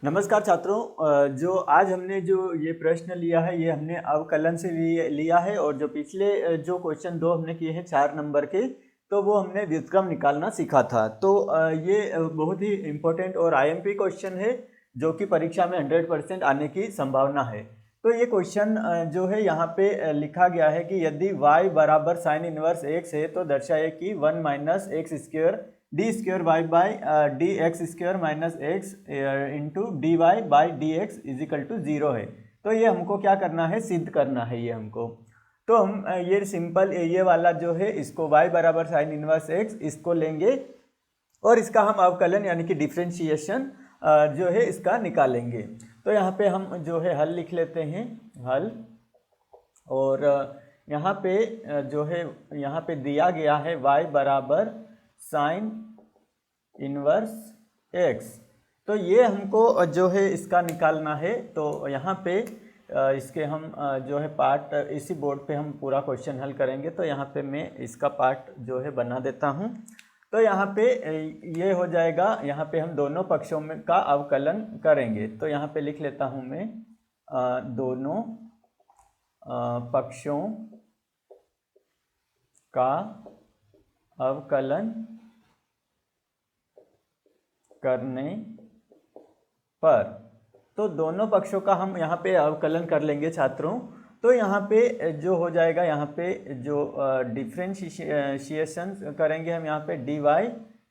नमस्कार छात्रों। जो आज हमने जो ये प्रश्न लिया है ये हमने अवकलन से लिया है और जो पिछले जो क्वेश्चन दो हमने किए हैं 4 नंबर के, तो वो हमने व्युत्क्रम निकालना सीखा था। तो ये बहुत ही इम्पोर्टेंट और आईएमपी क्वेश्चन है जो कि परीक्षा में 100% आने की संभावना है। तो ये क्वेश्चन जो है यहाँ पे लिखा गया है कि यदि y बराबर साइन इनवर्स x है तो दर्शाए कि 1 minus x square d square y by d x square minus x into d y by d x equal to 0 है। तो ये हमको क्या करना है, सिद्ध करना है ये हमको। तो हम ये सिंपल ये वाला जो है इसको y बराबर साइन इनवर्स x इसको लेंगे और इसका हम अवकलन यानी कि डिफ्रेंशिएशन जो है इसका निकालेंगे। तो यहाँ पे हम जो है हल लिख लेते हैं, हल। और यहाँ पे जो है यहाँ पे दिया गया है y बराबर साइन इनवर्स x। तो ये हमको जो है इसका निकालना है। तो यहाँ पे इसके हम जो है पार्ट इसी बोर्ड पे हम पूरा क्वेश्चन हल करेंगे। तो यहाँ पे मैं इसका पार्ट जो है बना देता हूँ। तो यहाँ पे ये हो जाएगा, यहाँ पे हम दोनों पक्षों में का अवकलन करेंगे। तो यहाँ पे लिख लेता हूँ मैं दोनों पक्षों का अवकलन करने पर। तो दोनों पक्षों का हम यहाँ पे अवकलन कर लेंगे छात्रों। तो यहाँ पे जो हो जाएगा, यहाँ पे जो डिफ्रेंशिएशन करेंगे हम, यहाँ पे d y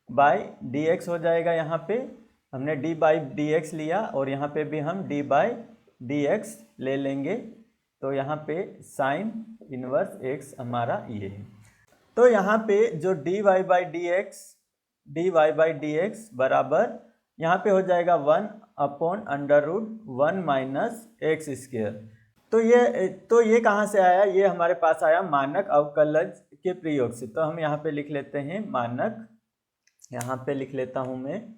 by d x हो जाएगा। यहाँ पे हमने डी बाई डी एक्स लिया और यहाँ पे भी हम डी बाई डी एक्स ले लेंगे। तो यहाँ पे साइन इनवर्स एक्स हमारा ये है। तो यहाँ पे जो d y by d x बराबर यहाँ पे हो जाएगा 1 upon under root 1 minus x square. तो ये कहाँ से आया, ये हमारे पास आया मानक अवकलज के प्रयोग से। तो हम यहाँ पे लिख लेते हैं मानक, यहाँ पे लिख लेता हूँ मैं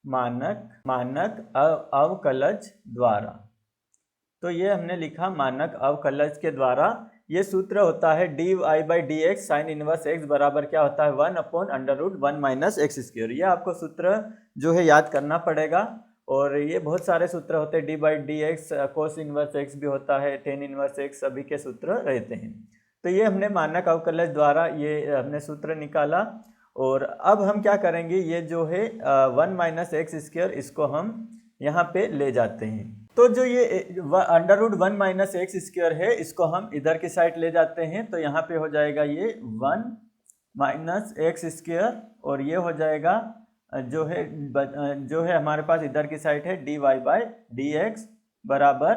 मानक अवकलज द्वारा। तो ये हमने लिखा मानक अवकलज के द्वारा। ये सूत्र होता है d y by d x sine inverse x बराबर क्या होता है 1 upon under root 1 minus x square. ये आपको सूत्र जो है याद करना पड़ेगा। और ये बहुत सारे सूत्र होते हैं, D by d x cos inverse x भी होता है, टेन इनवर्स एक्स, सभी के सूत्र रहते हैं। तो ये हमने मानक अवकलज द्वारा ये हमने सूत्र निकाला। और अब हम क्या करेंगे, ये जो है 1 माइनस एक्स स्क्वेयर इसको हम यहाँ पे ले जाते हैं। तो जो ये under root 1 minus x square है इसको हम इधर की साइड ले जाते हैं। तो यहाँ पे हो जाएगा ये 1 माइनस एक्स स्क्वेयर और ये हो जाएगा जो है हमारे पास इधर की साइड है d y by d x बराबर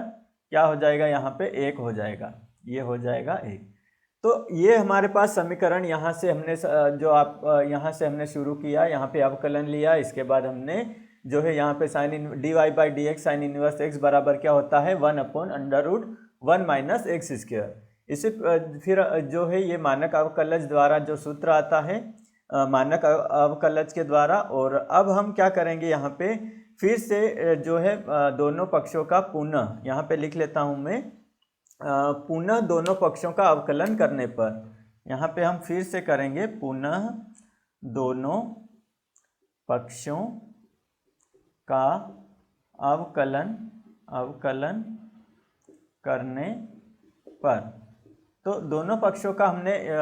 क्या हो जाएगा, यहाँ पे 1 हो जाएगा, ये हो जाएगा 1। तो ये हमारे पास समीकरण यहाँ से हमने यहाँ से हमने शुरू किया, यहाँ पे अवकलन लिया। इसके बाद हमने जो है यहाँ पे sine in d y by d x sine inverse x बराबर क्या होता है 1 upon under root 1 minus x square. इसे फिर जो है ये मानक अवकलज द्वारा जो सूत्र आता है मानक अवकलज के द्वारा। और अब हम क्या करेंगे, यहाँ पे फिर से जो है दोनों पक्षों का पुनः यहाँ पे लिख लेता हूँ मैं पुनः दोनों पक्षों का अवकलन करने पर। यहाँ पे हम फिर से करेंगे पुनः दोनों पक्षों का अवकलन करने पर। तो दोनों पक्षों का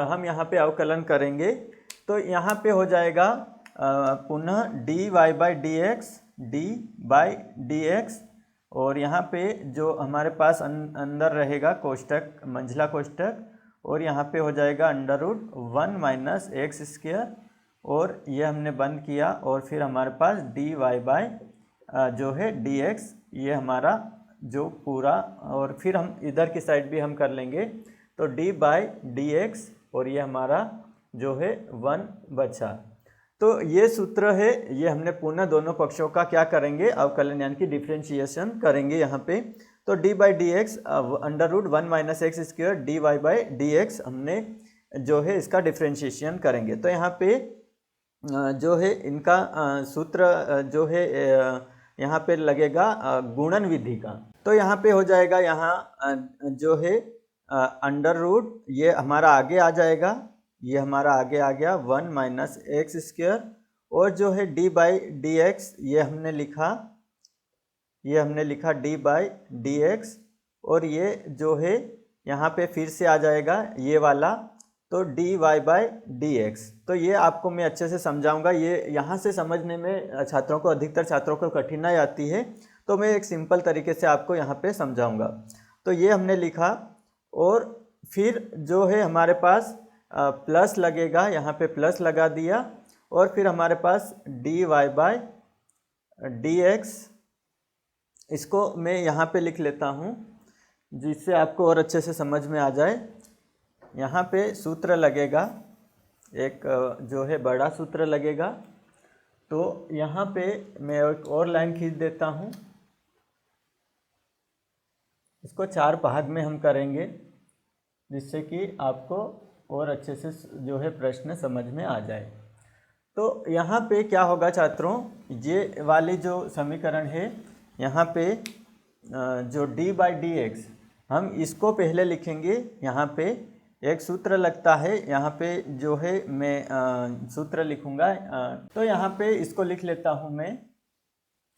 हम यहाँ पे अवकलन करेंगे। तो यहाँ पे हो जाएगा पुनः d y by d x और यहाँ पे जो हमारे पास अंदर रहेगा कोष्टक, मंझला कोष्टक, और यहाँ पे हो जाएगा under root 1 minus x square और ये हमने बंद किया। और फिर हमारे पास डी वाई बाई जो है डी एक्स, ये हमारा जो पूरा, और फिर हम इधर की साइड भी हम कर लेंगे। तो डी बाई डी एक्स और ये हमारा जो है 1 बचा। तो ये सूत्र है, ये हमने पुनः दोनों पक्षों का क्या करेंगे, अवकलन यानी कि डिफ्रेंशिएशन करेंगे यहाँ पे। तो d by d x under root 1 minus x square d y by d x हमने जो है इसका डिफ्रेंशिएशन करेंगे। तो यहाँ पे जो है इनका सूत्र जो है यहाँ पे लगेगा गुणन विधि का। तो यहाँ पे हो जाएगा, यहाँ जो है अंडर रूट ये हमारा आगे आ जाएगा, ये हमारा आगे आ गया 1 माइनस एक्स स्क्वेयर और जो है डी बाई डी एक्स ये हमने लिखा ये हमने लिखा डी बाई डी एक्स, और ये जो है यहाँ पे फिर से आ जाएगा ये वाला, तो d y by d x. तो ये आपको मैं अच्छे से समझाऊंगा, ये यहाँ से समझने में छात्रों को, अधिकतर छात्रों को कठिनाई आती है, तो मैं एक सिंपल तरीके से आपको यहाँ पे समझाऊंगा। तो ये हमने लिखा, और फिर जो है हमारे पास प्लस लगेगा, यहाँ पे प्लस लगा दिया, और फिर हमारे पास d y by d x, इसको मैं यहाँ पे लिख लेता हूँ जिससे आपको और अच्छे से समझ में आ जाए। यहाँ पे सूत्र लगेगा, एक जो है बड़ा सूत्र लगेगा, तो यहाँ पे मैं एक और लाइन खींच देता हूँ, इसको 4 भाग में हम करेंगे जिससे कि आपको और अच्छे से जो है प्रश्न समझ में आ जाए। तो यहाँ पे क्या होगा छात्रों, ये वाली जो समीकरण है यहाँ पे जो डी बाई डी एक्स, हम इसको पहले लिखेंगे। यहाँ पे एक सूत्र लगता है, यहाँ पे जो है मैं सूत्र लिखूँगा, तो यहाँ पे इसको लिख लेता हूँ मैं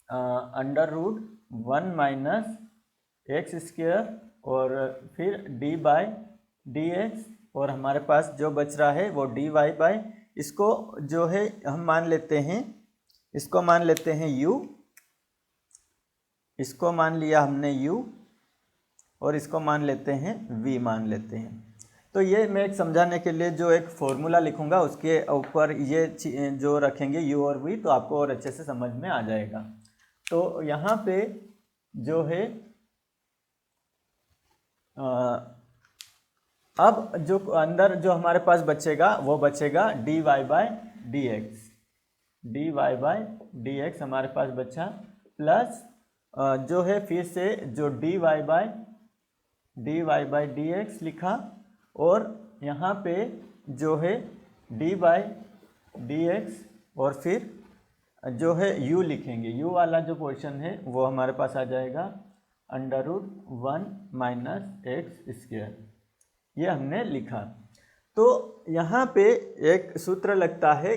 under root 1 minus x square, और फिर डी बाई डी एक्स, और हमारे पास जो बच रहा है वो डी वाई बाई, इसको जो है हम मान लेते हैं, इसको मान लेते हैं u, इसको मान लिया हमने u, और इसको मान लेते हैं v मान लेते हैं। तो ये मैं एक समझाने के लिए जो एक फॉर्मूला लिखूंगा उसके ऊपर ये जो रखेंगे u और v, तो आपको और अच्छे से समझ में आ जाएगा। तो यहाँ पे जो है अब जो अंदर जो हमारे पास बचेगा वो बचेगा d y by d x, d y by d x हमारे पास बचा, प्लस जो है फिर से जो d y by d x लिखा, और यहाँ पे जो है डी बाई डी एक्स, और फिर जो है u लिखेंगे, u वाला जो पोर्शन है वो हमारे पास आ जाएगा under root 1 minus x square, ये हमने लिखा। तो यहाँ पे एक सूत्र लगता है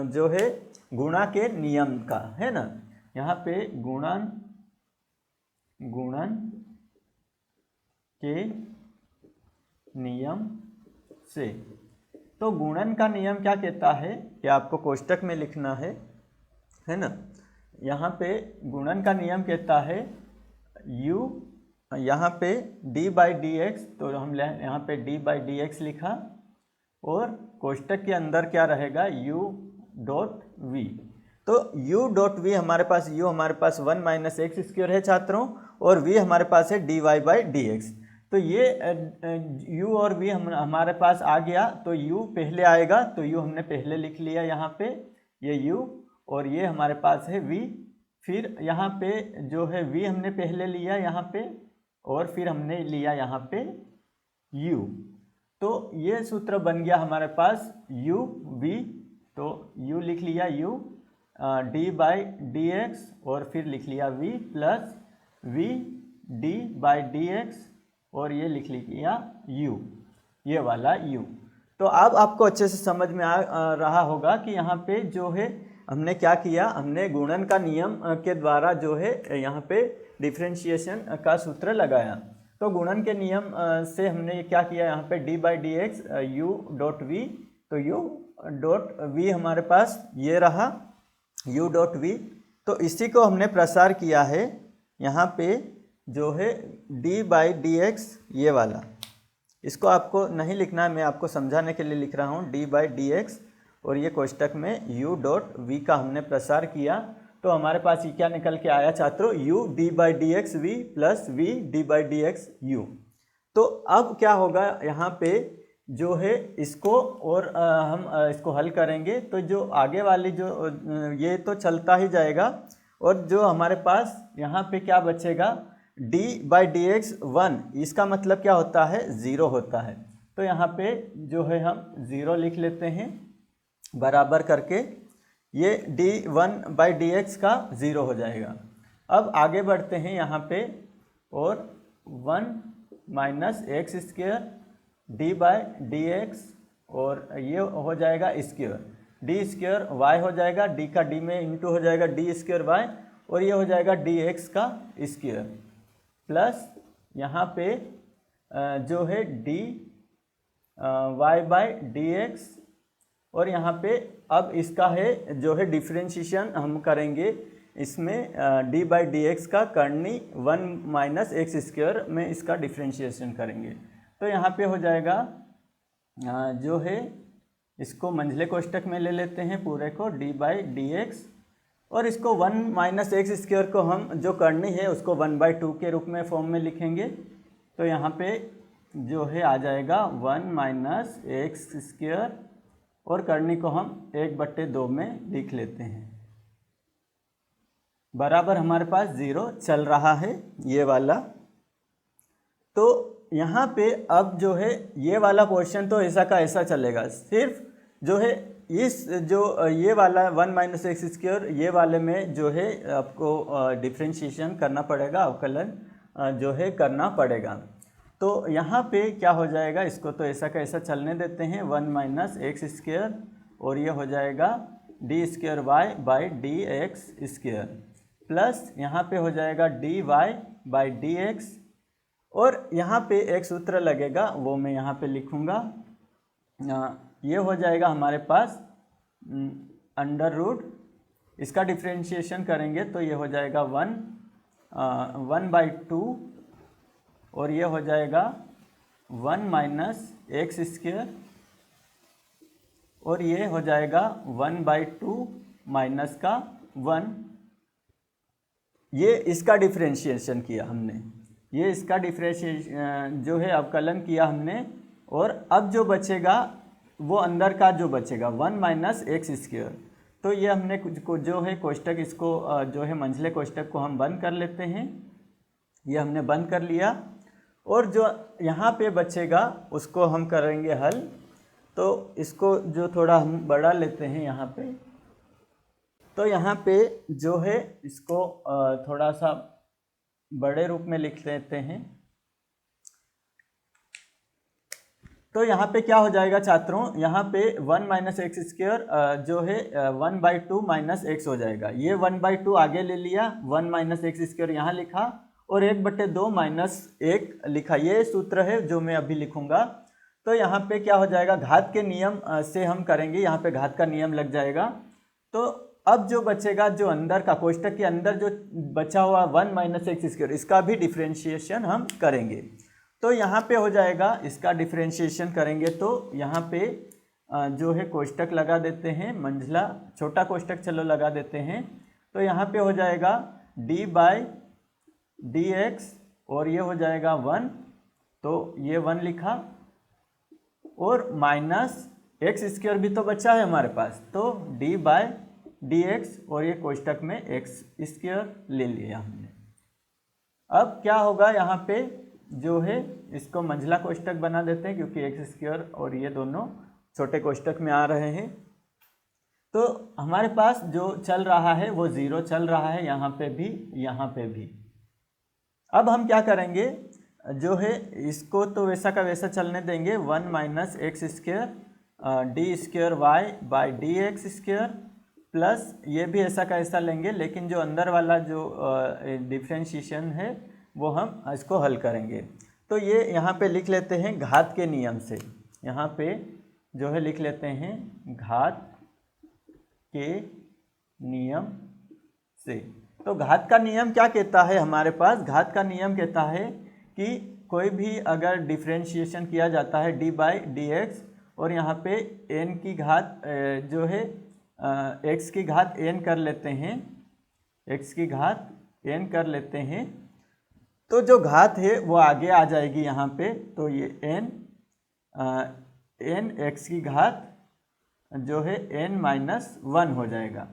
जो है गुणा के नियम का, है ना, यहाँ पे गुणन के नियम से। तो गुणन का नियम क्या कहता है कि आपको कोष्टक में लिखना है ना। यहाँ पे गुणन का नियम कहता है u, यहाँ पे d बाई डी एक्स, तो हम यहाँ पे d बाई डी एक्स लिखा, और कोष्टक के अंदर क्या रहेगा u डॉट v। तो u डॉट v हमारे पास, u हमारे पास 1 माइनस एक्स स्क्वायर है छात्रों, और v हमारे पास है dy बाई डी एक्स। तो ये u और v हमारे पास आ गया, तो u पहले आएगा, तो u हमने पहले लिख लिया यहाँ पे, ये u, और ये हमारे पास है v, फिर यहाँ पे जो है v हमने पहले लिया यहाँ पे, और फिर हमने लिया यहाँ पे u। तो ये सूत्र बन गया हमारे पास u v, तो u लिख लिया u d by d x, और फिर लिख लिया v plus v d by d x, और ये लिख लिया u, ये वाला u। तो अब आपको अच्छे से समझ में आ रहा होगा कि यहाँ पे जो है हमने क्या किया, हमने गुणन का नियम के द्वारा जो है यहाँ पे डिफरेंशिएशन का सूत्र लगाया। तो गुणन के नियम से हमने क्या किया, यहाँ पे d by d x u dot v, तो u डॉट v हमारे पास ये रहा u डॉट v, तो इसी को हमने प्रसार किया है यहाँ पे जो है d बाई डी एक्स, ये वाला, इसको आपको नहीं लिखना है, मैं आपको समझाने के लिए लिख रहा हूँ d बाई डी एक्स, और ये कोष्टक में u डॉट v का हमने प्रसार किया। तो हमारे पास ये क्या निकल के आया छात्रों, u d by d x v plus v d by d x u। तो अब क्या होगा यहाँ पे जो है इसको, और हम इसको हल करेंगे, तो जो आगे वाली जो ये तो चलता ही जाएगा, और जो हमारे पास यहाँ पे क्या बचेगा d बाई डी एक्स 1, इसका मतलब क्या होता है, 0 होता है। तो यहाँ पे जो है हम 0 लिख लेते हैं बराबर करके, ये d1 बाई डी एक्स का 0 हो जाएगा। अब आगे बढ़ते हैं यहाँ पे, और 1 minus x square D by d x, और ये हो जाएगा स्क्वायर, डी स्क्वायर वाई हो जाएगा, डी का डी में इंटू हो जाएगा डी स्क्वायर वाई, और ये हो जाएगा dx का स्क्वायर प्लस यहाँ पे जो है dy बाई dx, और यहाँ पे अब इसका है जो है डिफ्रेंशिएशन हम करेंगे इसमें डी बाई डी एक्स का करनी 1 माइनस एक्स स्क्वायर में इसका डिफ्रेंशिएशन करेंगे। तो यहाँ पे हो जाएगा जो है इसको मंझले कोष्टक में ले लेते हैं पूरे को डी बाई डी एक्स, और इसको 1 माइनस एक्स स्क्वायर को हम जो करनी है उसको 1/2 के रूप में फॉर्म में लिखेंगे। तो यहाँ पे जो है आ जाएगा 1 माइनस एक्स स्क्वायर, और करनी को हम 1/2 में लिख लेते हैं, बराबर हमारे पास 0 चल रहा है ये वाला। तो यहाँ पे अब जो है ये वाला पोर्शन तो ऐसा का ऐसा चलेगा, सिर्फ जो है इस जो ये वाला 1 माइनस एक्स स्क्वायर ये वाले में जो है आपको डिफ्रेंशिएशन करना पड़ेगा, अवकलन जो है करना पड़ेगा। तो यहाँ पे क्या हो जाएगा, इसको तो ऐसा का ऐसा चलने देते हैं 1 माइनस एक्स स्क्वायर, और ये हो जाएगा d square y by d x square plus यहाँ पे हो जाएगा d y by d x, और यहाँ पे एक सूत्र लगेगा वो मैं यहाँ पे लिखूँगा। ये हो जाएगा हमारे पास अंडर रूट, इसका डिफ्रेंशिएशन करेंगे तो ये हो जाएगा 1/2, और ये हो जाएगा 1 माइनस एक्स स्क्वायर, और ये हो जाएगा 1/2 माइनस का 1। ये इसका डिफ्रेंशिएशन किया हमने, ये इसका डिफ्रेंशिएशन जो है अवकलन किया हमने, और अब जो बचेगा वो अंदर का जो बचेगा 1 माइनस एक्स स्क्वायर। तो ये हमने कुछ जो है कोष्टक इसको जो है मंझले कोष्टक को हम बंद कर लेते हैं, ये हमने बंद कर लिया, और जो यहाँ पे बचेगा उसको हम करेंगे हल। तो इसको जो थोड़ा हम बढ़ा लेते हैं यहाँ पे, तो यहाँ पे जो है इसको थोड़ा सा बड़े रूप में लिख लेते हैं। तो यहाँ पे क्या हो जाएगा छात्रों, यहाँ पे 1 माइनस एक्स स्क्वायर जो है 1/2 माइनस एक्स हो जाएगा। ये 1/2 आगे ले लिया, 1 माइनस एक्स स्क्वायर यहाँ लिखा, और 1/2 माइनस 1 लिखा। ये सूत्र है जो मैं अभी लिखूंगा। तो यहाँ पे क्या हो जाएगा, घात के नियम से हम करेंगे, यहाँ पे घात का नियम लग जाएगा। तो अब जो बचेगा, जो अंदर का कोष्टक के अंदर जो बचा हुआ 1 माइनस एक्स स्क्वायर, इसका भी डिफ्रेंशिएशन हम करेंगे। तो यहाँ पे हो जाएगा, इसका डिफ्रेंशिएशन करेंगे तो यहाँ पे जो है कोष्टक लगा देते हैं, मंझला छोटा कोष्टक चलो लगा देते हैं। तो यहाँ पे हो जाएगा डी बाई डी एक्स, और ये हो जाएगा 1, तो ये 1 लिखा, और माइनस एक्स स्क्वायर भी तो बचा है हमारे पास, तो डी बाई डी एक्स, और ये कोष्टक में एक्स स्क्वायर ले लिया हमने। अब क्या होगा, यहाँ पे जो है इसको मंझला कोष्टक बना देते हैं, क्योंकि एक्स स्क्वायर और ये दोनों छोटे कोष्टक में आ रहे हैं। तो हमारे पास जो चल रहा है वो 0 चल रहा है, यहाँ पे भी, यहाँ पे भी। अब हम क्या करेंगे, जो है इसको तो वैसा का वैसा चलने देंगे, 1 minus x square d square y by d x square plus ये भी ऐसा का ऐसा लेंगे, लेकिन जो अंदर वाला जो डिफ्रेंशिएशन है वो हम इसको हल करेंगे। तो ये यहाँ पे लिख लेते हैं घात के नियम से, यहाँ पे जो है लिख लेते हैं घात के नियम से। तो घात का नियम क्या कहता है हमारे पास, घात का नियम कहता है कि कोई भी अगर डिफ्रेंशिएशन किया जाता है डी बाई डी एक्स, और यहाँ पे n की घात जो है x की घात n कर लेते हैं, x की घात n कर लेते हैं, तो जो घात है वो आगे आ जाएगी यहाँ पे। तो ये n x की घात जो है n माइनस 1 हो जाएगा।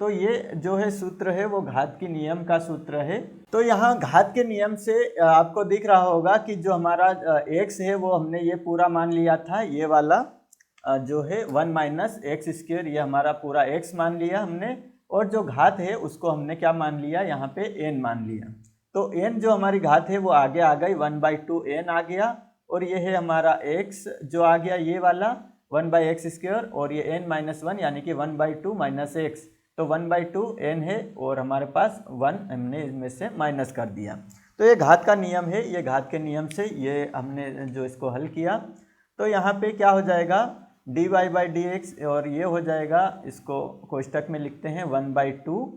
तो ये जो है सूत्र है वो घात के नियम का सूत्र है। तो यहाँ घात के नियम से आपको दिख रहा होगा कि जो हमारा x है वो हमने ये पूरा मान लिया था, ये वाला जो है 1 माइनस एक्स स्क्वायर, ये हमारा पूरा x मान लिया हमने, और जो घात है उसको हमने क्या मान लिया, यहाँ पे n मान लिया। तो n जो हमारी घात है वो आगे आ गई, 1/2 n आ गया, और ये है हमारा x जो आ गया ये वाला 1/x स्क्वायर, और ये n माइनस 1 यानी कि 1/2 माइनस एक्स। तो 1/2 n है और हमारे पास 1 हमने इसमें से माइनस कर दिया। तो ये घात का नियम है, ये घात के नियम से ये हमने जो इसको हल किया। तो यहाँ पे क्या हो जाएगा dy/dx और ये हो जाएगा, इसको कोष्टक में लिखते हैं 1/2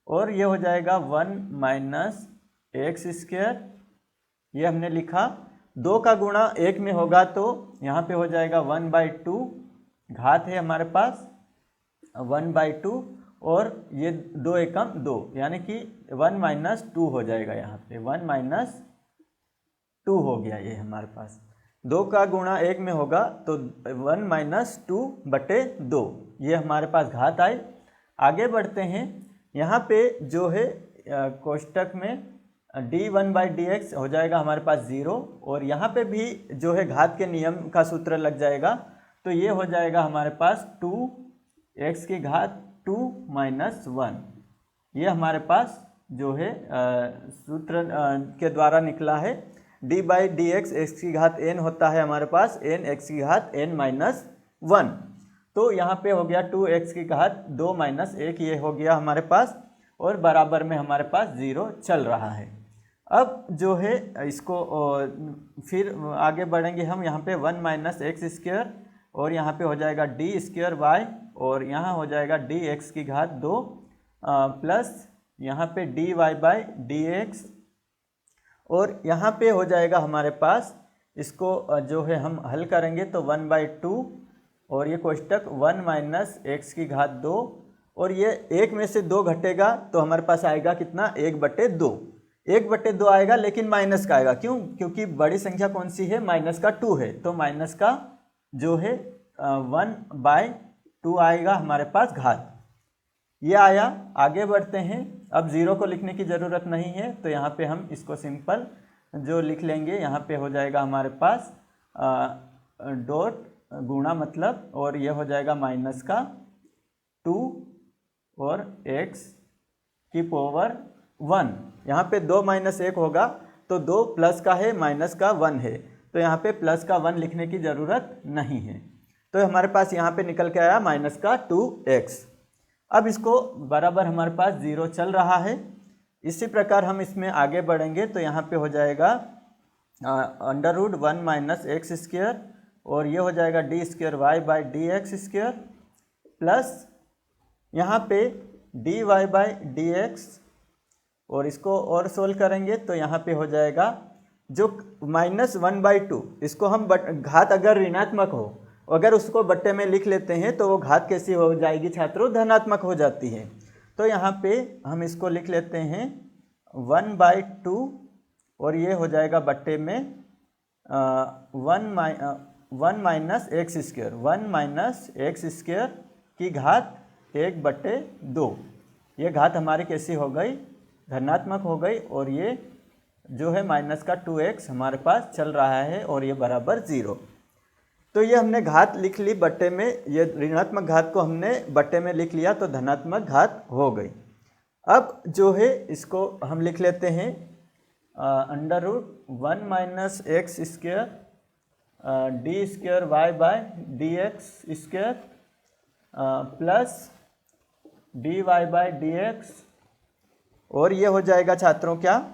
और ये हो जाएगा 1 - x²। ये हमने लिखा। 2 का गुणा 1 में होगा तो यहाँ पे हो जाएगा 1/2, घात है हमारे पास 1/2 और ये 2 एकम 2 यानी कि 1 - 2 हो जाएगा। यहाँ पे 1 - 2 हो गया। ये हमारे पास 2 का गुणा 1 में होगा तो 1 - 2/2 ये हमारे पास घात आई। आगे बढ़ते हैं। यहाँ पे जो है कोष्टक में d1/dx हो जाएगा हमारे पास 0 और यहाँ पे भी जो है घात के नियम का सूत्र लग जाएगा। तो ये हो जाएगा हमारे पास 2x की घात 2 - 1। ये हमारे पास जो है सूत्र के द्वारा निकला है। d/dx x की घात n होता है हमारे पास n x की घात n - 1। तो यहाँ पे हो गया 2x की घात 2 - 1 ये हो गया हमारे पास और बराबर में हमारे पास 0 चल रहा है। अब जो है इसको फिर आगे बढ़ेंगे हम। यहाँ पे 1 - x² और यहाँ पे हो जाएगा d² और यहाँ हो जाएगा dx की घात 2 प्लस यहाँ पे dy/dx और यहाँ पे हो जाएगा हमारे पास, इसको जो है हम हल करेंगे तो 1/2 और ये कोष्टक 1 - x की घात 2 और ये 1 में से 2 घटेगा तो हमारे पास आएगा कितना 1/2। 1/2 आएगा लेकिन माइनस का आएगा। क्यों? क्योंकि बड़ी संख्या कौन सी है माइनस का 2 है। तो माइनस का जो है 1/2 आएगा हमारे पास घात। ये आया। आगे बढ़ते हैं। अब 0 को लिखने की ज़रूरत नहीं है तो यहाँ पे हम इसको सिंपल जो लिख लेंगे। यहाँ पे हो जाएगा हमारे पास डॉट गुणा मतलब और ये हो जाएगा माइनस का 2 और x की पावर 1। यहाँ पे 2 - 1 होगा तो 2 प्लस का है माइनस का 1 है तो यहाँ पे प्लस का 1 लिखने की ज़रूरत नहीं है। तो हमारे पास यहाँ पे निकल के आया माइनस का 2x। अब इसको बराबर हमारे पास 0 चल रहा है। इसी प्रकार हम इसमें आगे बढ़ेंगे तो यहाँ पे हो जाएगा √1 - x² और ये हो जाएगा d²y/dx² प्लस यहाँ पे dy/dx और इसको और सोल्व करेंगे तो यहाँ पे हो जाएगा जो -1/2 इसको हम घात अगर ऋणात्मक हो अगर उसको बट्टे में लिख लेते हैं तो वो घात कैसी हो जाएगी छात्रों धनात्मक हो जाती है। तो यहाँ पे हम इसको लिख लेते हैं 1/2 और ये हो जाएगा बट्टे में 1 - x² की घात 1/2। ये घात हमारी कैसी हो गई धनात्मक हो गई और ये जो है माइनस का 2x हमारे पास चल रहा है और ये बराबर 0। तो ये हमने घात लिख ली बट्टे में। ये ऋणात्मक घात को हमने बट्टे में लिख लिया तो धनात्मक घात हो गई। अब जो है इसको हम लिख लेते हैं √1 - x² d²y/dx² प्लस dy/dx और ये हो जाएगा छात्रों क्या।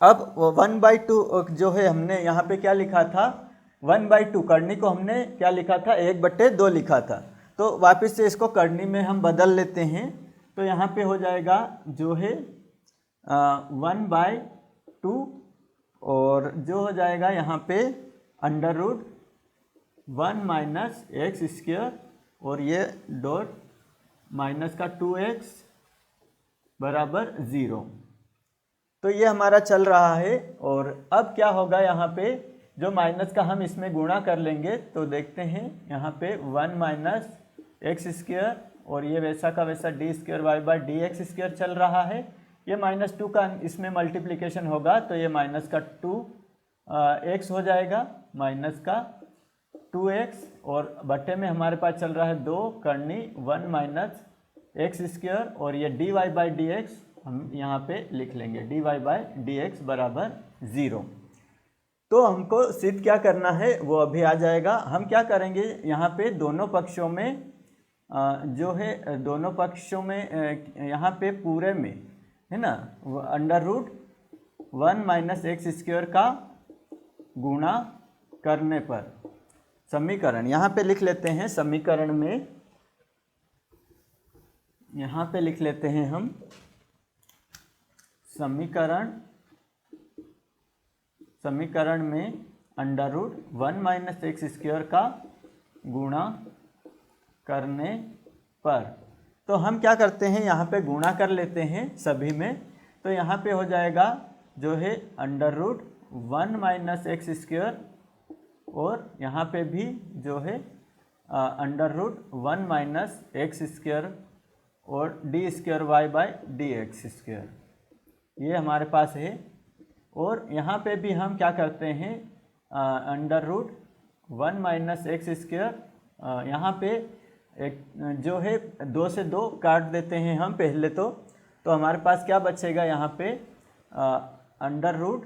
अब 1/2 जो है हमने यहाँ पे क्या लिखा था 1/2 करनी को हमने क्या लिखा था 1/2 लिखा था। तो वापस से इसको करनी में हम बदल लेते हैं तो यहाँ पे हो जाएगा जो है 1/2 और जो हो जाएगा यहाँ पे √1 - x² और ये डॉट माइनस का 2x बराबर 0। तो ये हमारा चल रहा है। और अब क्या होगा यहाँ पे जो माइनस का हम इसमें गुणा कर लेंगे तो देखते हैं यहाँ पे 1 - x² और ये वैसा का वैसा d²y/dx² चल रहा है। ये -2 का इसमें मल्टीप्लिकेशन होगा तो ये माइनस का 2x हो जाएगा माइनस का 2x और बट्टे में हमारे पास चल रहा है 2 करनी 1 - x² और ये dy/dx हम यहाँ पे लिख लेंगे dy/dx बराबर 0। तो हमको सिद्ध क्या करना है वो अभी आ जाएगा। हम क्या करेंगे यहाँ पे दोनों पक्षों में जो है दोनों पक्षों में यहाँ पे पूरे में है ना under root 1 minus x square का गुणा करने पर समीकरण यहाँ पे लिख लेते हैं। समीकरण में यहाँ पे लिख लेते हैं हम समीकरण में under root 1 minus x square का गुणा करने पर। तो हम क्या करते हैं, यहाँ पे गुणा कर लेते हैं सभी में। तो यहाँ पे हो जाएगा जो है under root 1 minus x square और यहाँ पे भी जो है under root 1 minus x square और d square y by d x square, ये हमारे पास है। और यहाँ पे भी हम क्या करते हैं, under root 1 minus x square, यहाँ पे एक जो है 2 से 2 काट देते हैं हम पहले। तो हमारे पास क्या बचेगा यहाँ पे, under root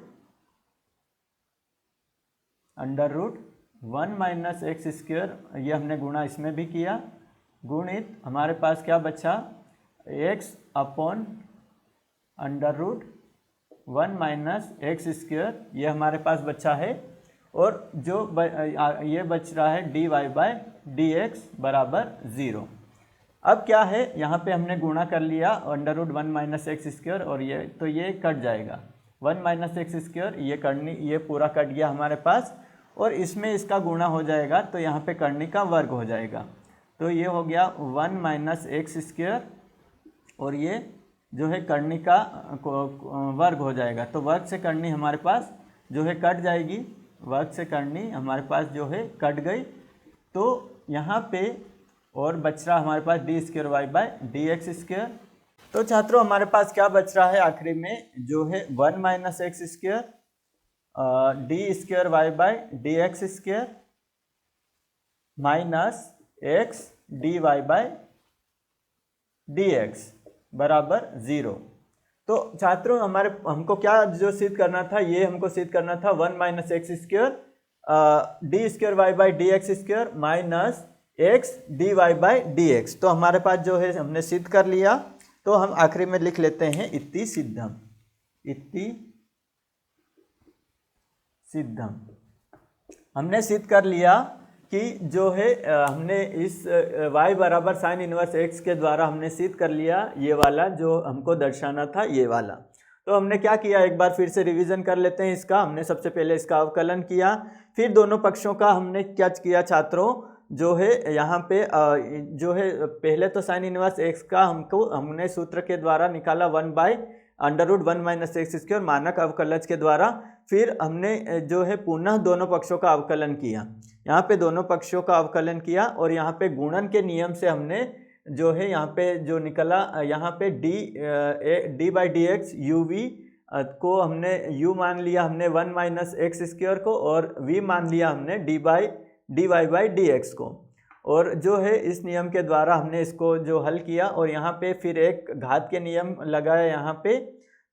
1 minus x square, ये हमने गुणा इसमें भी किया, गुणित हमारे पास क्या बचा, x upon under root 1 minus x square, ये हमारे पास बचा है। और जो ये बच रहा है d y by d x बराबर 0। अब क्या है, यहाँ पे हमने गुणा कर लिया under root 1 minus x square और ये, तो ये कट जाएगा 1 माइनस एक्स स्क्वायर, ये पूरा कट गया हमारे पास। और इसमें इसका गुणा हो जाएगा तो यहाँ पे करनी का वर्ग हो जाएगा। तो ये हो गया 1 माइनस एक्स स्क्वायर और ये जो है करनी का वर्ग हो जाएगा। तो वर्ग से करनी हमारे पास जो है कट जाएगी, वर्ग से करनी हमारे पास जो है कट गई। तो यहाँ पे और बच रहा हमारे पास d square y by d x square. तो छात्रों हमारे पास क्या बच रहा है आखिरी में, जो है 1 minus x square d square y by d x square minus x d y by d x बराबर 0। तो छात्रों हमको क्या जो सिद्ध करना था, ये हमको सिद्ध करना था 1 minus x square d square y by d x square minus x d y by d x. तो हमारे पास जो है हमने सिद्ध कर लिया। तो हम आखिरी में लिख लेते हैं इति सिद्धम, इति सिद्धम। हमने सिद्ध कर लिया कि जो है हमने इस y बराबर साइन इनवर्स x के द्वारा हमने सिद्ध कर लिया ये वाला जो हमको दर्शाना था, ये वाला। तो हमने क्या किया, एक बार फिर से रिवीजन कर लेते हैं इसका। हमने सबसे पहले इसका अवकलन किया, फिर दोनों पक्षों का हमने क्या किया छात्रों, जो है यहाँ पे जो है पहले तो साइन इनवर्स x का हमने सूत्र के द्वारा निकाला 1 by under root 1 minus x square मानक अवकलज के द्वारा। फिर हमने जो है पुनः दोनों पक्षों का अवकलन किया, यहाँ पे दोनों पक्षों का अवकलन किया और यहाँ पे गुणन के नियम से हमने जो है यहाँ पे जो निकला, यहाँ पे d by d x u v को हमने u मान लिया हमने 1 माइनस एक्स स्क्वायर को, और v मान लिया हमने d y by d x को। और जो है इस नियम के द्वारा हमने इसको जो हल किया और यहाँ पे फिर एक घात के नियम लगाया यहाँ पे।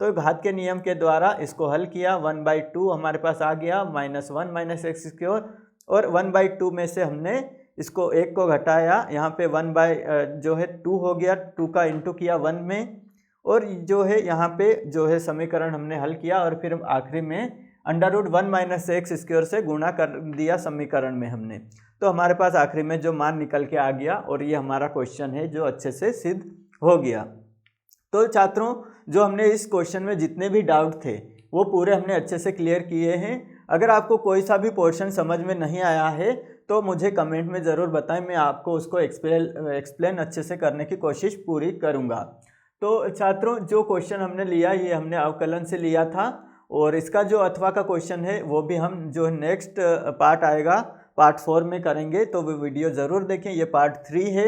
तो घात के नियम के द्वारा इसको हल किया, 1/2 हमारे पास आ गया -1 माइनस एक्स स्क्वायर, और 1/2 में से हमने इसको 1 को घटाया, यहाँ पे 1/2 हो गया, 2 का इंटू किया 1 में, और जो है यहाँ पे जो है समीकरण हमने हल किया और फिर आखिरी में under root 1 minus x square से गुणा कर दिया समीकरण में हमने। तो हमारे पास आखिरी में जो मान निकल के आ गया और ये हमारा क्वेश्चन है जो अच्छे से सिद्ध हो गया। तो छात्रों जो हमने इस क्वेश्चन में जितने भी डाउट थे वो पूरे हमने अच्छे से क्लियर किए हैं। अगर आपको कोई सा भी पोर्शन समझ में नहीं आया है तो मुझे कमेंट में ज़रूर बताएं, मैं आपको उसको एक्सप्लेन अच्छे से करने की कोशिश पूरी करूँगा। तो छात्रों जो क्वेश्चन हमने लिया ये हमने अवकलन से लिया था, और इसका जो अथवा का क्वेश्चन है वो भी हम जो नेक्स्ट पार्ट आएगा पार्ट 4 में करेंगे, तो वो वीडियो ज़रूर देखें। ये पार्ट 3 है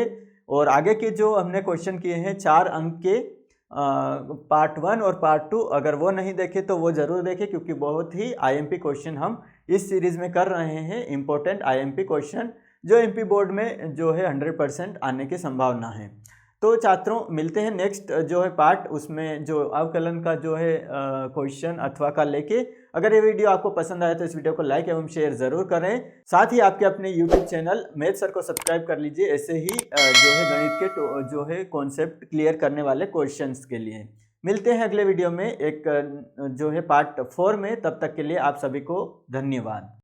और आगे के जो हमने क्वेश्चन किए हैं 4 अंक के पार्ट 1 और पार्ट 2, अगर वो नहीं देखे तो वो ज़रूर देखें, क्योंकि बहुत ही आईएमपी क्वेश्चन हम इस सीरीज़ में कर रहे हैं, इम्पोर्टेंट आईएमपी क्वेश्चन जो एमपी बोर्ड में जो है 100% आने की संभावना है। तो तो छात्रों मिलते हैं नेक्स्ट जो है पार्ट, उसमें जो अवकलन का जो है क्वेश्चन अथवा का लेके। अगर ये वीडियो आपको पसंद आया तो इस वीडियो को लाइक एवं शेयर जरूर करें। साथ ही आपके अपने यूट्यूब चैनल मैथ सर को सब्सक्राइब कर लीजिए, ऐसे ही जो है गणित के जो है कॉन्सेप्ट क्लियर करने वाले क्वेश्चंस के लिए। मिलते हैं अगले वीडियो में एक जो है पार्ट 4 में। तब तक के लिए आप सभी को धन्यवाद।